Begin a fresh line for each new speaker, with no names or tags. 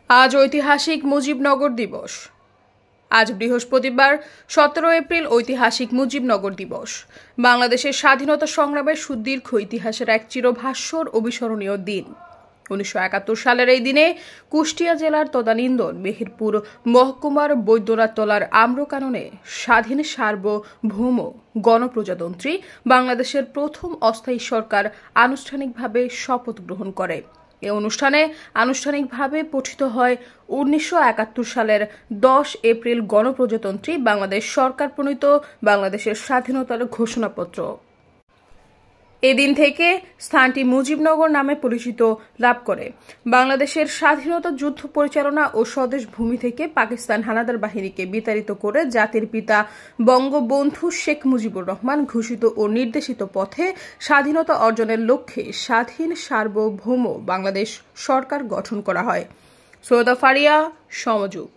আজ ঐতিহাসিক মুজিবনগর দিবস। আজ বৃহস্পতিবার 17 এপ্রিল ঐতিহাসিক মুজিবনগর দিবস। বাংলাদেশের স্বাধীনতা সংগ্রামের সুদীর্ঘ ইতিহাসের এক চিরভাস্বর অবিস্মরণীয় দিন। 1971 সালের এই দিনে কুষ্টিয়া জেলার তদানীন্দন মেহেরপুর মহকুমার বৈদ্যনাথতলার আম্রকাননে স্বাধীন সার্বভৌম গণপ্রজাতন্ত্রী বাংলাদেশের প্রথম অস্থায়ী সরকার আনুষ্ঠানিকভাবে শপথ গ্রহণ করে। এই অনুষ্ঠানে আনুষ্ঠানিকভাবে পঠিত হয় 1971 সালের 10 এপ্রিল গণপ্রজাতন্ত্রী বাংলাদেশ সরকার প্রণীত বাংলাদেশের স্বাধীনতার ঘোষণাপত্র। এদিন থেকে স্থানটি মুজিবনগর নামে পরিচিত লাভ করে। বাংলাদেশের স্বাধীনতা যুদ্ধ পরিচালনা ও স্বদেশ ভূমি থেকে পাকিস্তান হানাদার বাহিনীকে বিতাড়িত করে জাতির পিতা বঙ্গবন্ধু শেখ মুজিবুর রহমান ঘোষিত ও নির্দেশিত পথে স্বাধীনতা অর্জনের লক্ষ্যে স্বাধীন সার্বভৌম বাংলাদেশ সরকার গঠন করা হয়। সৈয়দা ফারিয়া, সমযুগ।